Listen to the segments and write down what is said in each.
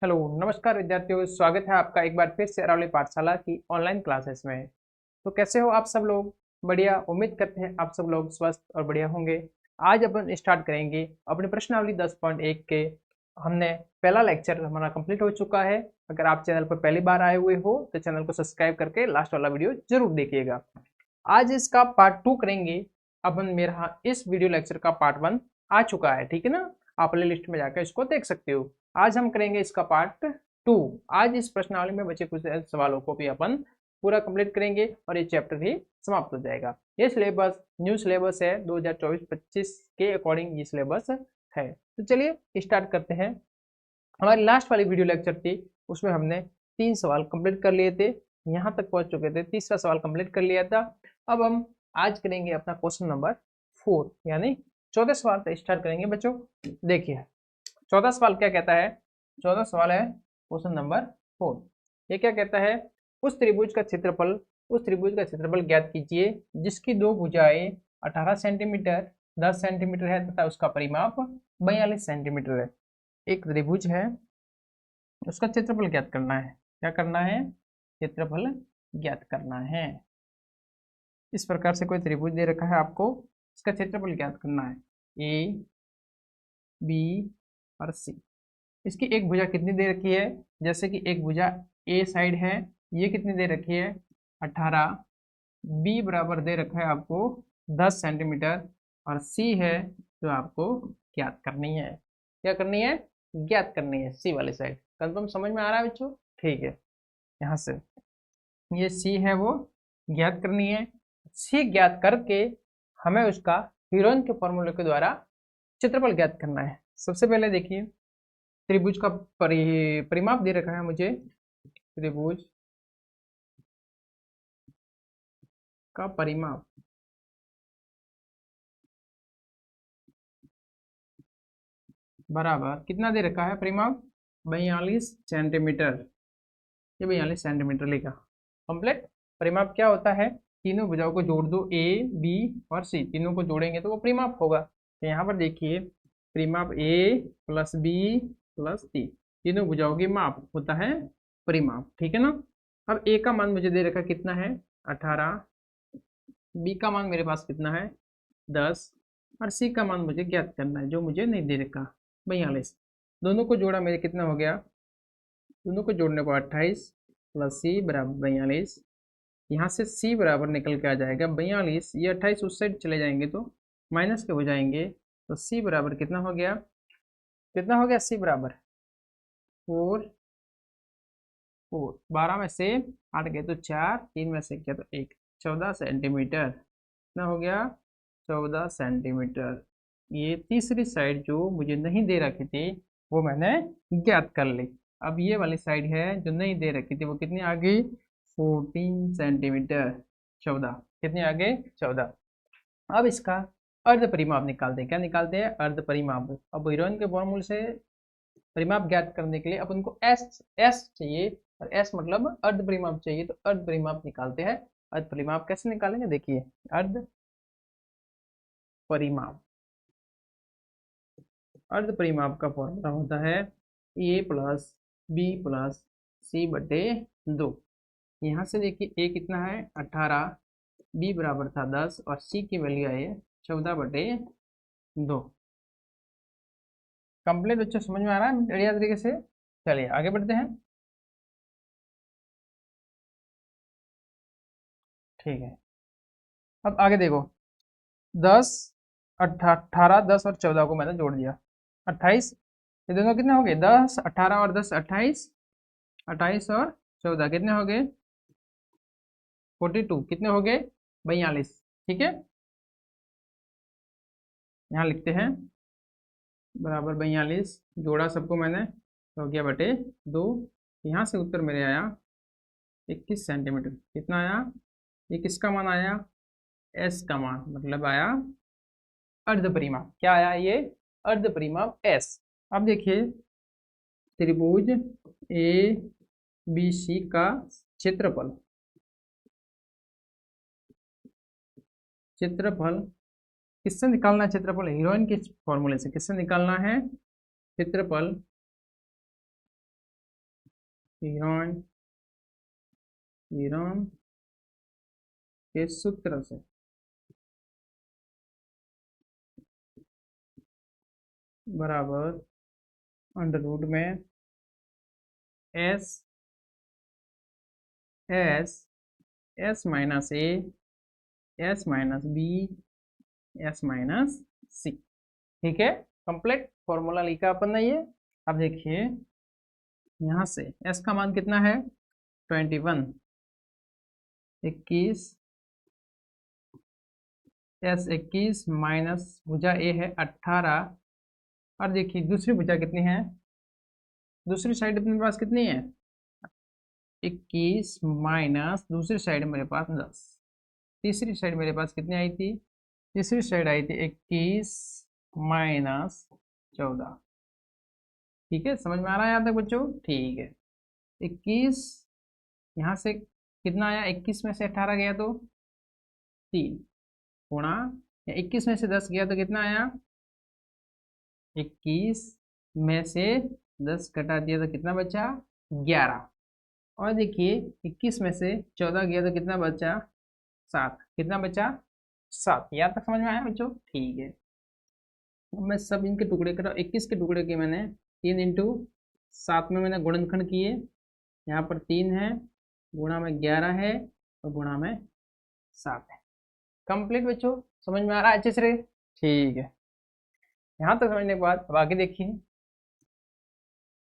Hello नमस्कार विद्यार्थियों, स्वागत है आपका एक बार फिर से अरावली पाठशाला की ऑनलाइन क्लासेस में। तो कैसे हो आप सब लोग? बढ़िया, उम्मीद करते हैं आप सब लोग स्वस्थ और बढ़िया होंगे। आज अपन स्टार्ट करेंगे अपनी प्रश्नावली 10.1 के। हमने पहला लेक्चर हमारा कंप्लीट हो चुका है। अगर आप चैनल पर पहली बार आए हुए हो तो चैनल को सब्सक्राइब करके लास्ट वाला वीडियो जरूर देखिएगा। आज इसका पार्ट 2 करेंगे अपन। मेरा इस वीडियो लेक्चर का पार्ट 1 आ चुका है, ठीक है ना? आप प्ले लिस्ट में जाकर इसको देख सकते हो। आज हम करेंगे इसका पार्ट 2। आज इस प्रश्नावली में बचे कुछ सवालों को भी अपन पूरा कंप्लीट करेंगे और ये चैप्टर भी समाप्त हो जाएगा। ये सिलेबस न्यू सिलेबस है, 2024-25 के अकॉर्डिंग ये सिलेबस है। तो चलिए स्टार्ट करते हैं। हमारी लास्ट वाली वीडियो लेक्चर थी, उसमें हमने 3 सवाल कंप्लीट कर लिए थे, यहाँ तक पहुँच चुके थे, तीसरा सवाल कंप्लीट कर लिया था। अब हम आज करेंगे अपना क्वेश्चन नंबर 4 यानी 14 सवाल से स्टार्ट करेंगे बच्चों। देखिए 14 सवाल क्या कहता है। 14 सवाल है क्वेश्चन नंबर 4। ये क्या कहता है? उस त्रिभुज का क्षेत्रफल ज्ञात कीजिए जिसकी दो भुजाएं 18 सेंटीमीटर 10 सेंटीमीटर है तथा उसका परिमाप 42 सेंटीमीटर है। एक त्रिभुज है, उसका क्षेत्रफल ज्ञात करना है। क्या करना है? क्षेत्रफल ज्ञात करना है। इस प्रकार से कोई त्रिभुज दे रखा है आपको, इसका क्षेत्रफल ज्ञात करना है। ए बी और सी। इसकी एक भुजा कितनी दे रखी है? जैसे कि एक भुजा ए साइड है, ये कितनी दे रखी है? 18। बी बराबर दे रखा है आपको 10 सेंटीमीटर और सी है जो आपको ज्ञात करनी है। क्या करनी है? ज्ञात करनी है सी वाली साइड। कंफर्म समझ में आ रहा है बच्चों? ठीक है। यहाँ से ये सी है वो ज्ञात करनी है। सी ज्ञात करके हमें उसका हीरोइन के फॉर्मूले के द्वारा क्षेत्रफल ज्ञात करना है। सबसे पहले देखिए त्रिभुज का परिमाप दे रखा है मुझे। त्रिभुज का परिमाप बराबर कितना दे रखा है? परिमाप 42 सेंटीमीटर। ये 42 सेंटीमीटर लिखा कंप्लीट। परिमाप क्या होता है? तीनों भुजाओं को जोड़ दो, ए बी और सी, तीनों को जोड़ेंगे तो वो परिमाप होगा। तो यहाँ पर देखिए परिमाप ए प्लस बी प्लस सी, तीनों भुजाओं की माप होता है परिमाप, ठीक है ना? अब ए का मान मुझे दे रखा कितना है? 18। बी का मान मेरे पास कितना है? 10 और सी का मान मुझे ज्ञात करना है जो मुझे नहीं दे रखा, 42। दोनों को जोड़ा मेरे कितना हो गया? दोनों को जोड़ने पर 28 प्लस सी बराबर 42। यहाँ से सी बराबर निकल के आ जाएगा 42। ये 28 उस साइड चले जाएंगे तो माइनस के हो जाएंगे। तो सी बराबर कितना हो गया? कितना हो गया सी बराबर? 4 4। 12 में से 8 गए तो 4, 3 में से किया तो 1, 14 सेंटीमीटर। कितना हो गया? 14 सेंटीमीटर। ये तीसरी साइड जो मुझे नहीं दे रखी थी वो मैंने ज्ञात कर ली। अब ये वाली साइड है जो नहीं दे रखी थी वो कितनी आ गई? 14 सेंटीमीटर। 14 कितनी आ गई? 14। अब इसका अर्ध परिमाप निकालते हैं। क्या निकालते हैं? अर्ध परिमाप। अब हीरोइन के फॉर्मूले से परिमाप ज्ञात करने के लिए अपन को एस एस चाहिए, और एस मतलब अर्ध परिमाप चाहिए। तो अर्ध परिमाप निकालते हैं। अर्ध परिमाप कैसे निकालेंगे? देखिए अर्ध परिमाप, अर्ध परिमाप का फॉर्मूला होता है ए प्लस बी प्लस सी बटे 2। यहाँ से देखिए ए कितना है? 18, बी बराबर था 10 और सी की वैल्यू आई है 14 बटे 2। कंप्लीट बच्चों, समझ में आ रहा है बढ़िया तरीके से? चलिए आगे बढ़ते हैं। ठीक है, अब आगे देखो। 10 18, 10 और 14 को मैंने जोड़ दिया 28। ये दोनों कितने हो गए? 10 18 और 10 28। 28 और 14 कितने हो गए? 42। कितने हो गए? 42। ठीक है, यहाँ लिखते हैं बराबर 42। जोड़ा सबको मैंने तो हो गया बटे 2। यहाँ से उत्तर मेरे आया 21 सेंटीमीटर। कितना आया? ये किसका मान आया? एस का मान, मतलब आया अर्ध परिमाप। क्या आया? ये अर्ध परिमाप एस। अब देखिए त्रिभुज ए बी सी का क्षेत्रफल, क्षेत्रफल किससे निकालना है? क्षेत्रफल हीरोइन के फॉर्मूले से। किससे निकालना है? क्षेत्रफल यूनिट यूनिट के सूत्र से बराबर अंडर रूट में S S S minus A S minus B S minus C. ठीक है, कंप्लीट फॉर्मूला लिखा अपन ने ये। अब देखिए यहाँ से एस का मान कितना है 21, 21 एस 21 माइनस भुजा ए है 18। और देखिए दूसरी भुजा कितनी है, दूसरी साइड अपने पास कितनी है 21 माइनस दूसरी साइड मेरे पास 10। तीसरी साइड मेरे पास कितनी आई थी, तीसरी साइड आई थी 21 माइनस 14। ठीक है, समझ में आ रहा है यहाँ तक बच्चों? ठीक है, 21 यहाँ से कितना आया, 21 में से 18 गया तो 3 गुणा, 21 में से 10 गया तो कितना आया, 21 में से 10 घटा दिया तो कितना बचा 11। और देखिए 21 में से 14 गया तो कितना बचा 7, कितना बचा 7। यहाँ तक समझ में आया बच्चों? ठीक है, अब मैं सब इनके टुकड़े कर रहा हूँ। 21 के टुकड़े के मैंने 3 इंटू 7 में मैंने गुणनखंड किए, यहाँ पर 3 है, गुणा में 11 है और गुणा में 7 है। कंप्लीट बच्चों, समझ में आ रहा है अच्छे से? ठीक है, यहाँ तक समझने के बाद अब आगे देखिए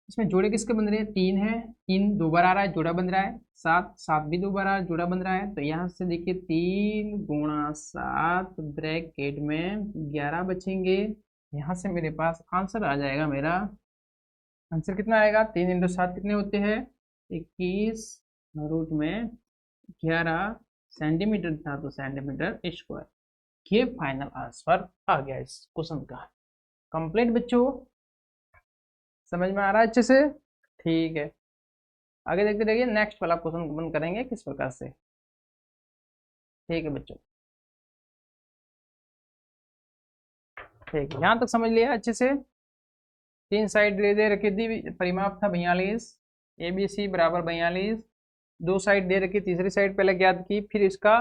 इसमें जोड़े किसके बन रहे हैं, 3 है, 3 दो बार आ रहा है जोड़ा बन रहा है, 7 7 भी 2 बार आ रहा है जोड़ा बन रहा है। तो यहाँ से देखिए 3 गुणा 7 ब्रैकेट में 11 बचेंगे। यहाँ से मेरे पास आंसर आ जाएगा, मेरा आंसर कितना आएगा, 3 इंटू 7 कितने होते हैं 21 रूट में 11 सेंटीमीटर था तो सेंटीमीटर स्क्वायर। ये फाइनल आंसर आ गया इस क्वेश्चन का। कंप्लीट बच्चों, समझ में आ रहा है अच्छे से? ठीक है, आगे देखते रहिए, नेक्स्ट वाला क्वेश्चन अपन करेंगे किस प्रकार से। ठीक है बच्चों, ठीक है, यहाँ तक समझ लिया अच्छे से। 3 साइड दे रखी थी, परिमाप था 42, ABC बराबर 42। 2 साइड दे रखी, तीसरी साइड पहले ज्ञात की, फिर इसका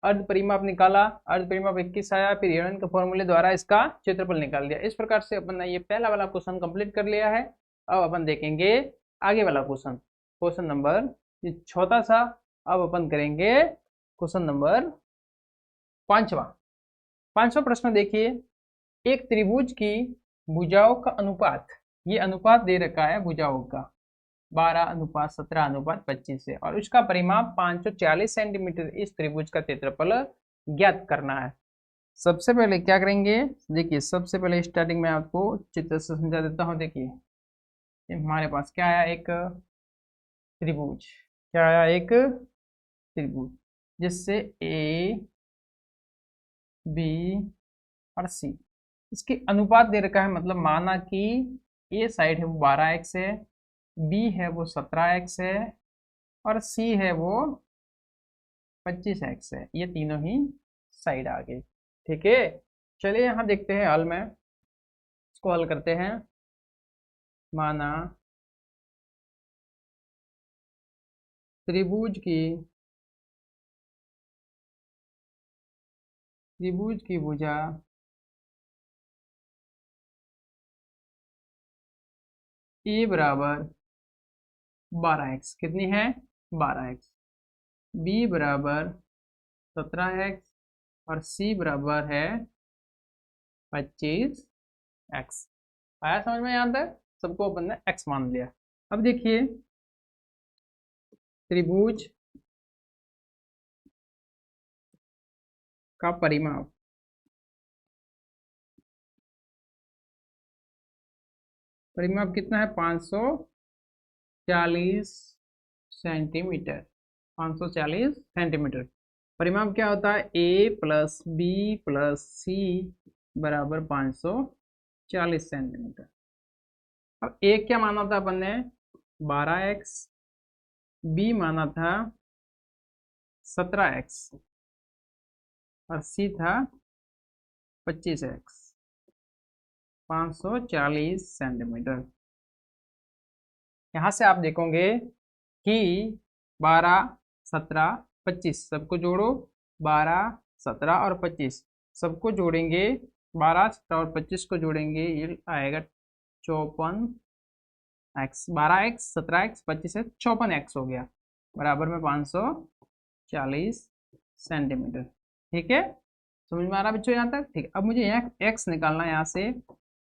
अर्ध परिमाप निकाला, अर्ध परिमाप 21 आया, फिर यूनिट के फॉर्मूले द्वारा इसका क्षेत्रफल निकाल दिया। इस प्रकार से अपन ने ये पहला वाला क्वेश्चन कंप्लीट कर लिया है। अब अपन देखेंगे आगे वाला क्वेश्चन, क्वेश्चन नंबर ये छोटा सा। अब अपन करेंगे क्वेश्चन नंबर 5वां प्रश्न। देखिए, एक त्रिभुज की भुजाओं का अनुपात, ये अनुपात दे रखा है भुजाओं का 12:17:25 है, और उसका परिमाप 540 सेंटीमीटर। इस त्रिभुज का क्षेत्रफल ज्ञात करना है। सबसे पहले क्या करेंगे, देखिए सबसे पहले स्टार्टिंग में आपको चित्र से समझा देता हूँ। देखिए हमारे पास क्या आया, एक त्रिभुज, क्या आया, एक त्रिभुज जिससे ए बी और सी, इसके अनुपात दे रखा है। मतलब माना कि ए साइड है वो 12x है, बी है वो 17x है, और सी है वो 25x है। ये तीनों ही साइड आ गई। ठीक है, चलिए यहाँ देखते हैं हल में, इसको हल करते हैं। माना त्रिभुज की भुजा ए बराबर 12x, कितनी है 12x, बी बराबर 17x, और सी बराबर है 25x। आया समझ में? यहाँ तक सबको अपन ने x मान लिया। अब देखिए त्रिभुज का परिमाप, परिमाप कितना है 540 सेंटीमीटर, 540 सेंटीमीटर। परिमाप क्या होता है, ए प्लस बी प्लस सी बराबर 540 सेंटीमीटर। अब ए क्या माना था अपन ने 12x, बी माना था 17x, और सी था 25x। 540 सेंटीमीटर। यहाँ से आप देखोगे कि 12, 17, 25 सबको जोड़ो, 12, 17 और 25 सबको जोड़ेंगे, 12, 17 और 25 को जोड़ेंगे, ये आएगा 54x, 12x, 17x, 25 है, 54x हो गया, बराबर में 540 सेंटीमीटर। ठीक है, समझ में आ रहा बच्चों यहाँ तक? ठीक, अब मुझे यहाँ x निकालना है, यहाँ से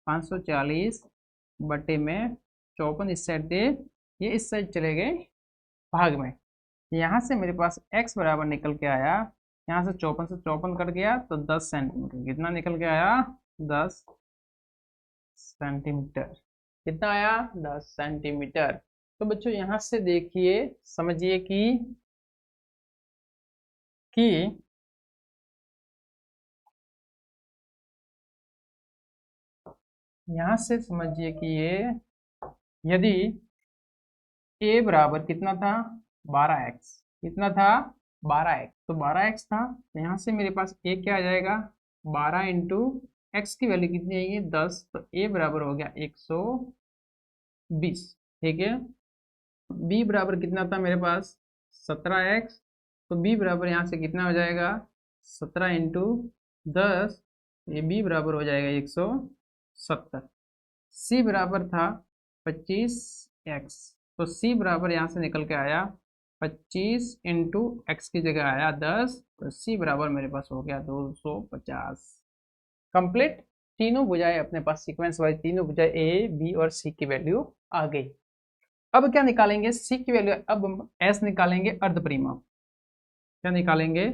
540 बटे में 54 इस साइड दे, ये इस साइड चले गए भाग में, यहाँ से मेरे पास x बराबर निकल के आया, यहाँ से 54 से 54 कट गया तो 10 सेंटीमीटर, कितना निकल के आया? 10 सेंटीमीटर। कितना आया? 10 सेंटीमीटर। तो बच्चों यहाँ से देखिए, समझिए कि यहाँ से समझिए कि ये यदि a बराबर कितना था? 12x, कितना था? 12x, तो 12x था, तो यहाँ से मेरे पास a क्या आ जाएगा? 12 इंटू एक्स की वैल्यू कितनी आएगी? 10, तो a बराबर हो गया 120। ठीक है, b बराबर कितना था मेरे पास? 17x, तो b बराबर यहाँ से कितना हो जाएगा? 17 इंटू 10, ये b बराबर हो जाएगा 170। c बराबर था 25x, तो c बराबर यहाँ से निकल के आया 25 इंटू एक्स की जगह आया 10, तो c बराबर मेरे पास हो गया 250। कंप्लीट, तीनों भुजाएं अपने पास सीक्वेंस वाइज, तीनों भुजाएं a, b और c की वैल्यू आ गई। अब क्या निकालेंगे? c की वैल्यू, अब हम s निकालेंगे, अर्ध परिमाप। क्या निकालेंगे?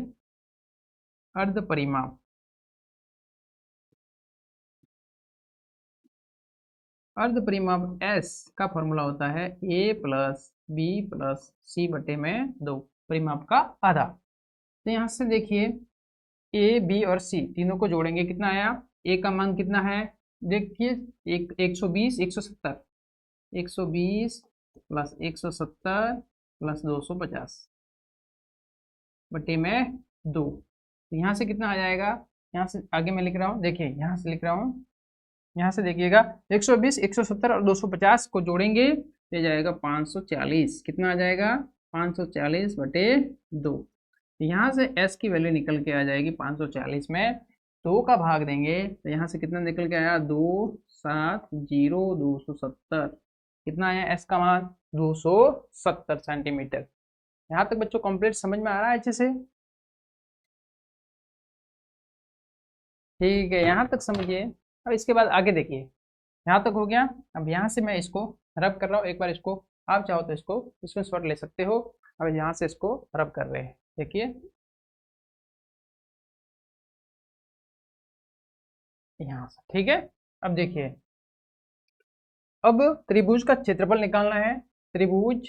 अर्ध परिमाप। अर्ध परिमाप s का फॉर्मूला होता है a प्लस बी प्लस सी बटे में 2, परिमाप का आधा। तो यहाँ से देखिए a, b और c तीनों को जोड़ेंगे, कितना आया? a का मान कितना है? देखिए 120, 170, 120 प्लस 170 प्लस 250 बटे में 2, तो यहाँ से कितना आ जाएगा? यहाँ से आगे मैं लिख रहा हूँ, देखिए यहाँ से लिख रहा हूँ, यहाँ से देखिएगा 120, 170 और 250 को जोड़ेंगे, ये जाएगा 540। कितना आ जाएगा? 540 बटे 2। यहाँ से s की वैल्यू निकल के आ जाएगी 540 में 2 का भाग देंगे, तो यहाँ से कितना निकल के आया? 270, 270। कितना आया s का मान? 270 सेंटीमीटर। यहाँ तक बच्चों कंप्लीट समझ में आ रहा है अच्छे से? ठीक है, यहाँ तक समझिए। अब इसके बाद आगे देखिए, यहाँ तक हो गया। अब यहाँ से मैं इसको रब कर रहा हूँ, एक बार इसको आप चाहो तो इसको स्क्रीनशॉट ले सकते हो। अब यहाँ से इसको रब कर रहे हैं, देखिए यहाँ से। ठीक है, अब देखिए, अब त्रिभुज का क्षेत्रफल निकालना है। त्रिभुज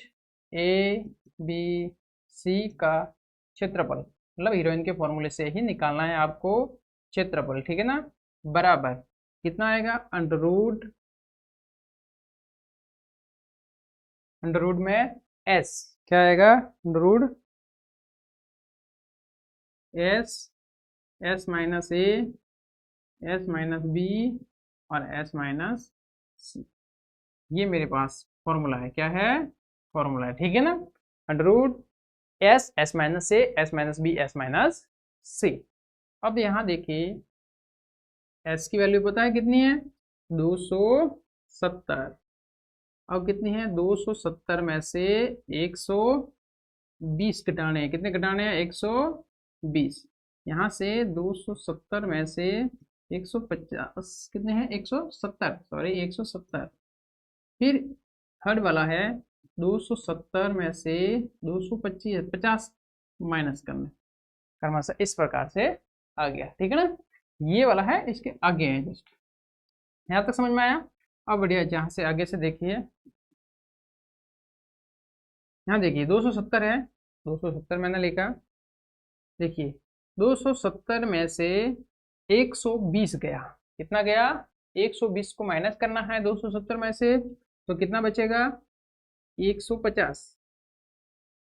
ए बी सी का क्षेत्रफल, मतलब हीरोइन के फॉर्मूले से ही निकालना है आपको क्षेत्रफल। ठीक है ना, बराबर कितना आएगा? अंडर रूट में एस, क्या आएगा? Under root S, S minus A, S minus B और एस माइनस सी, ये मेरे पास फॉर्मूला है। क्या है? फॉर्मूला है। ठीक है ना, under root S, S minus A, S minus B, S minus C. अब यहाँ देखिए एस की वैल्यू पता है कितनी है? 270। अब कितनी है? 270 में से 120 घटाने हैं। कितने घटाने हैं? 120। यहाँ से 270 में से 150, कितने हैं? 170, सॉरी 170। फिर थर्ड वाला है 270 में से 225, 50 माइनस करना, क्रमशः इस प्रकार से आ गया। ठीक है ना, ये वाला है, इसके आगे है जस्ट। यहाँ तक समझ में आया? अब बढ़िया, जहाँ से आगे से देखिए, यहाँ देखिए 270 है, 270 मैंने लिखा। देखिए 270 में से 120 गया, कितना गया? 120 को माइनस करना है 270 में से, तो कितना बचेगा? 150।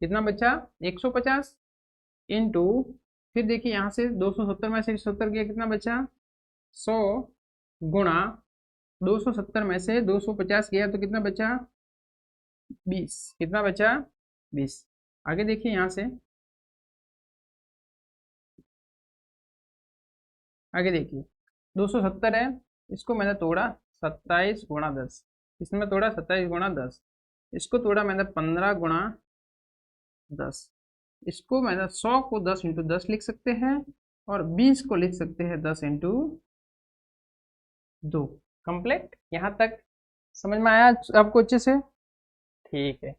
कितना बचा? 150 इंटू, फिर देखिए यहाँ से 270 में से 70 गया, कितना बचा? 100 गुणा 270 में से 250 गया, तो कितना बचा? 20। कितना बचा? 20। आगे देखिए यहाँ से, आगे देखिए 270 है, इसको मैंने तोड़ा 27 गुणा 10, इसमें तोड़ा 27 गुणा 10, इसको तोड़ा मैंने 15 गुणा 10, इसको मैंने 100 को 10 इंटू 10 लिख सकते हैं, और 20 को लिख सकते हैं 10 इंटू 2। कंप्लीट। यहाँ तक समझ में आया आपको अच्छे से? ठीक है,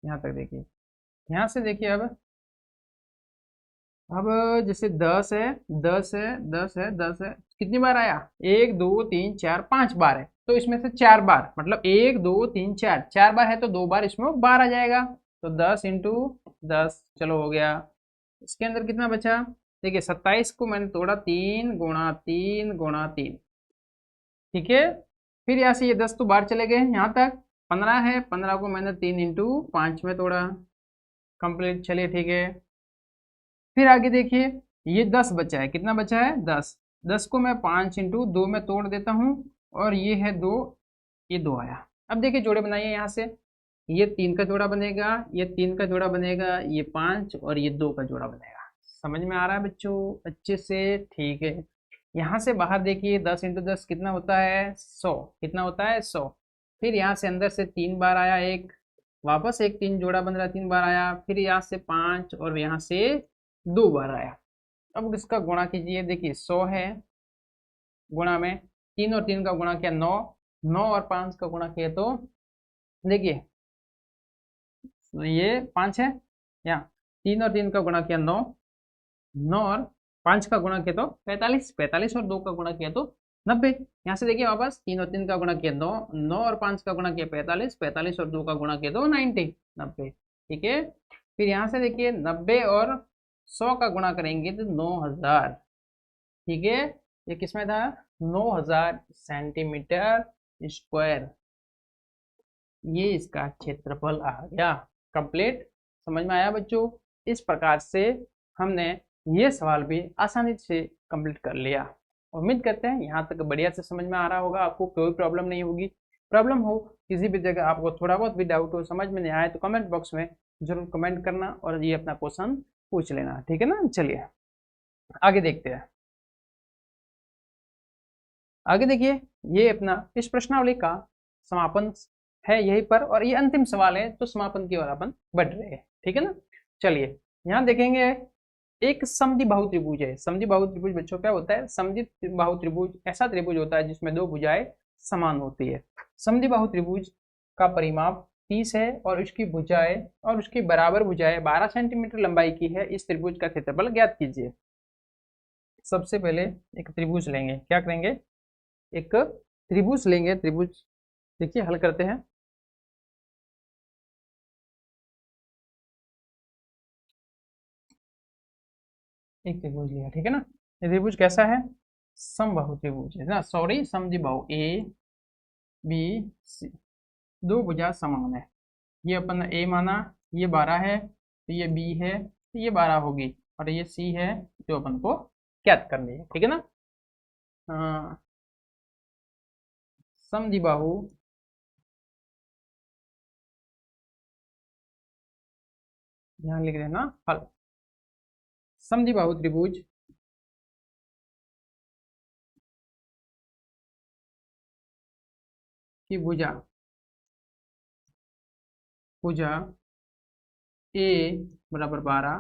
यहाँ तक देखिए। यहाँ से देखिए अब जैसे 10 है, 10 है, 10 है, 10 है, कितनी बार आया? 1 2 3 4 5 बार है, तो इसमें से 4 बार, मतलब 1 2 3 4, 4 बार है तो 2 बार इसमें बार आ जाएगा, तो 10 इंटू 10, चलो हो गया। इसके अंदर कितना बचा? देखिए 27 को मैंने तोड़ा 3 गुणा 3 गुणा 3, ठीक है। फिर यहाँ से ये 10 तो बाहर चले गए, यहाँ तक 15 है, 15 को मैंने 3 इंटू 5 में तोड़ा, कंप्लीट। चलिए ठीक है। फिर आगे देखिए ये 10 बचा है, कितना बचा है? 10। 10 को मैं 5 इंटू 2 में तोड़ देता हूँ, और ये है 2, ये 2 आया। अब देखिए जोड़े बनाइए यहाँ से, ये 3 का जोड़ा बनेगा, ये 3 का जोड़ा बनेगा, ये 5 और ये 2 का जोड़ा बनेगा। समझ में आ रहा है बच्चों अच्छे से? ठीक है। यहाँ से बाहर देखिए 10 इंटू 10 कितना होता है? 100। कितना होता है? 100। फिर यहाँ से अंदर से 3 बार आया, एक वापस एक 3 जोड़ा बन रहा है, 3 बार आया, फिर यहाँ से 5 और यहाँ से 2 बार आया। अब इसका गुणा कीजिए, देखिए 100 है, गुणा में 3 और 3 का गुणा किया 9, 9 और 5 का गुणा किया तो देखिए ये 5 है, यहाँ 3 और 3 का गुणा किया 9, 9 और 5 का गुणा किया तो 45, 45 और 2 का गुणा किया तो 90। यहाँ से देखिए वापस 3 और 3 का गुणा किया 9, 9 और 5 का गुणा किया 45, 45 और 2 का गुणा किया तो 90, 90, ठीक है। फिर यहाँ से देखिए 90 और 100 का गुणा करेंगे तो 9000, ठीक है। ये किसमें था? 9000 सेंटीमीटर स्क्वायर, ये इसका क्षेत्रफल आ गया। कंप्लीट। समझ में आया बच्चों? इस प्रकार से हमने ये सवाल भी आसानी से कंप्लीट कर लिया। उम्मीद करते हैं यहाँ तक बढ़िया से समझ में आ रहा होगा, आपको कोई प्रॉब्लम नहीं होगी। प्रॉब्लम हो किसी भी जगह, आपको थोड़ा बहुत भी डाउट हो, समझ में नहीं आए, तो कमेंट बॉक्स में जरूर कमेंट करना और ये अपना क्वेश्चन पूछ लेना, ठीक है ना। चलिए आगे देखते हैं। आगे देखिए ये अपना इस प्रश्नावली का समापन है यहीं पर, और ये अंतिम सवाल है, तो समापन की ओर अपन बढ़ रहे हैं, ठीक है ना। चलिए यहाँ देखेंगे एक समद्विबाहु त्रिभुज है। समद्विबाहु त्रिभुज बच्चों क्या होता है? समद्विबाहु त्रिभुज ऐसा त्रिभुज होता है जिसमें दो भुजाएं समान होती है। समद्विबाहु त्रिभुज का परिमाप 30 है और उसकी भुजाएं और उसकी बराबर भुजाएं 12 सेंटीमीटर लंबाई की है। इस त्रिभुज का क्षेत्रफल ज्ञात कीजिए। सबसे पहले एक त्रिभुज लेंगे, क्या करेंगे? एक त्रिभुज लेंगे। त्रिभुज देखिए हल करते हैं। एक त्रिभुज लिया, ठीक है ना। ये त्रिभुज कैसा है? समबाहु त्रिभुज है ना, सॉरी समद्विबाहु। ए बी सी, दो भुजा समान है। ये अपन ने ए माना, ये 12 है, तो ये बी है, तो ये 12 होगी, और ये सी है जो अपन को ज्ञात करनी है, ठीक है ना। समद्विबाहु यहाँ लिख देना हल। समद्विबाहु त्रिभुज की भुजा भुजा ए बराबर 12,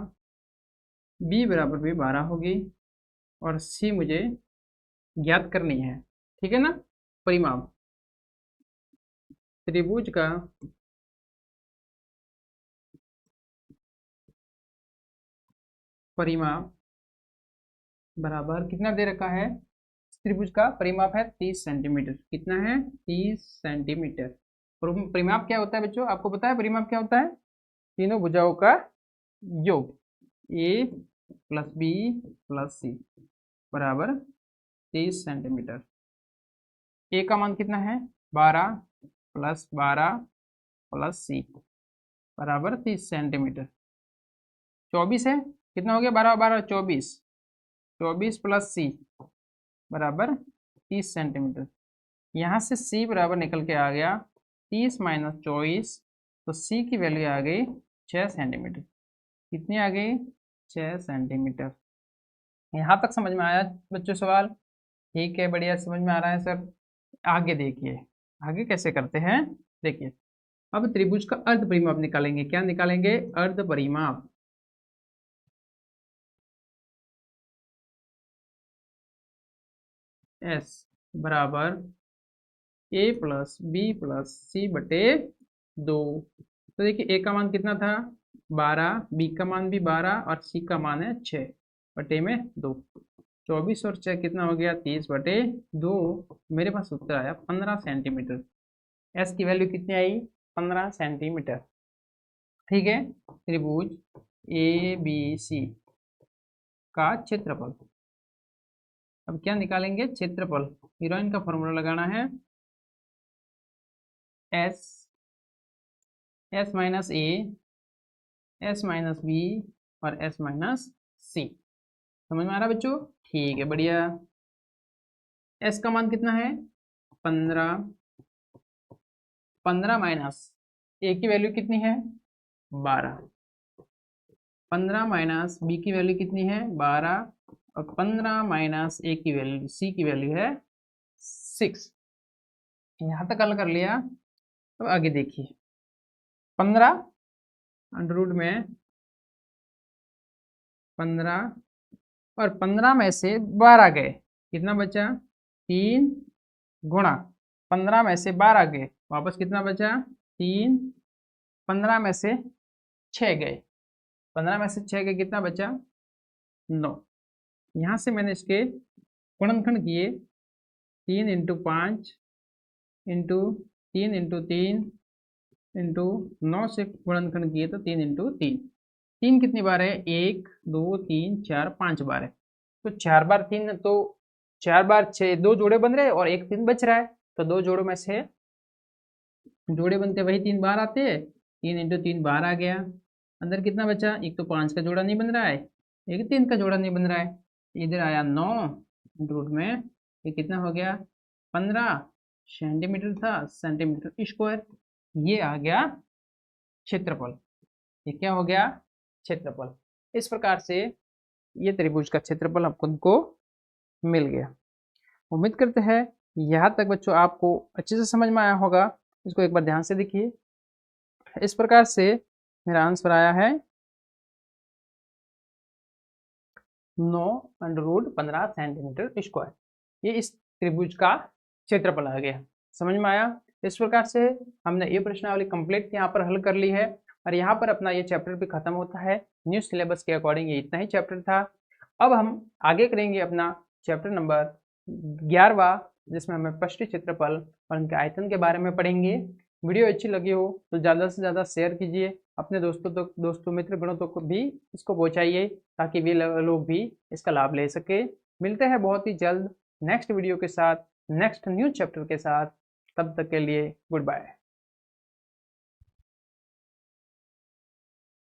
बी बराबर भी 12 होगी, और सी मुझे ज्ञात करनी है, ठीक है ना। परिमाप त्रिभुज का परिमाप बराबर कितना दे रखा है? त्रिभुज का परिमाप है 30 सेंटीमीटर। कितना है? 30 सेंटीमीटर। परिमाप क्या होता है बच्चों? आपको पता है परिमाप क्या होता है? तीनों भुजाओं का योग, ए प्लस बी प्लस सी बराबर 30 सेंटीमीटर। ए का मान कितना है? 12 प्लस 12 प्लस सी बराबर 30 सेंटीमीटर। 24 है, कितना हो गया? 12 12 24, 24 प्लस सी बराबर 30 सेंटीमीटर। यहाँ से सी बराबर निकल के आ गया 30 माइनस 24, तो सी की वैल्यू आ गई 6 सेंटीमीटर। कितनी आ गई? 6 सेंटीमीटर। यहाँ तक समझ में आया बच्चों सवाल? ठीक है, बढ़िया समझ में आ रहा है सर। आगे देखिए, आगे कैसे करते हैं देखिए। अब त्रिभुज का अर्ध परिमाप निकालेंगे। क्या निकालेंगे? अर्ध परिमाप। एस बराबर ए प्लस बी प्लस सी बटे 2। तो देखिए ए का मान कितना था? 12, बी का मान भी 12 और सी का मान है 6 बटे में 2। 24 और 6 कितना हो गया? 30 बटे 2। मेरे पास उत्तर आया 15 सेंटीमीटर। एस की वैल्यू कितनी आई? 15 सेंटीमीटर। ठीक है, त्रिभुज ए बी सी का क्षेत्रफल। अब क्या निकालेंगे? क्षेत्रफल। हीरोइन का फॉर्मूला लगाना है, S S minus A, S minus B और एस माइनस सी। समझ में आ रहा है बच्चों? ठीक है, बढ़िया। एस का मान कितना है? 15। 15 माइनस ए की वैल्यू कितनी है? 12। 15 माइनस बी की वैल्यू कितनी है? 12। और 15 माइनस ए की वैल्यू, सी की वैल्यू है 6। यहाँ तक हल कर लिया। अब आगे देखिए, 15 अंडर रूट में 15 और 15 में से 12 गए, कितना बचा? 3 गुणा 15 में से 12 गए, वापस कितना बचा? 3। 15 में से 6 गए, 15 में से 6 गए, कितना बचा? 9। यहाँ से मैंने इसके गुणनखंड किए, 3 इंटू 5 इंटू 3 इंटू 3 इंटू 9 से गुणनखंड किए तो 3 इंटू 3। 3 कितनी बार है? 1 2 3 4 5 बार है। तो 4 बार 3, तो 4 बार 6, 2 जोड़े बन रहे और एक 3 बच रहा है। तो 2 जोड़ों में से जोड़े बनते वही 3 बार आते हैं। 3 इंटू 3 बार आ गया। अंदर कितना बचा? एक तो 5 का जोड़ा नहीं बन रहा है, एक 3 का जोड़ा नहीं बन रहा है। इधर आया 9 रूट में, ये कितना हो गया? 15 सेंटीमीटर था, सेंटीमीटर स्क्वायर। ये आ गया क्षेत्रफल। ये क्या हो गया? क्षेत्रफल। इस प्रकार से ये त्रिभुज का क्षेत्रफल आपको मिल गया। उम्मीद करते हैं यहाँ तक बच्चों आपको अच्छे से समझ में आया होगा। इसको एक बार ध्यान से देखिए। इस प्रकार से मेरा आंसर आया है 9 अंडर रूट 15 सेंटीमीटर स्क्वायर। ये इस त्रिभुज का क्षेत्रफल आ गया। समझ में आया? इस प्रकार से हमने ये प्रश्नावली कंप्लीट यहाँ पर हल कर ली है और यहाँ पर अपना ये चैप्टर भी खत्म होता है। न्यू सिलेबस के अकॉर्डिंग ये इतना ही चैप्टर था। अब हम आगे करेंगे अपना चैप्टर नंबर 11वां, जिसमें हमें पृष्ठीय क्षेत्रफल और उनके आयतन के बारे में पढ़ेंगे। वीडियो अच्छी लगी हो तो ज़्यादा से ज़्यादा शेयर कीजिए, अपने दोस्तों मित्र गणों तक को भी इसको पहुँचाइए ताकि वे लोग भी इसका लाभ ले सके। मिलते हैं बहुत ही जल्द नेक्स्ट वीडियो के साथ, नेक्स्ट न्यू चैप्टर के साथ। तब तक के लिए गुड बाय।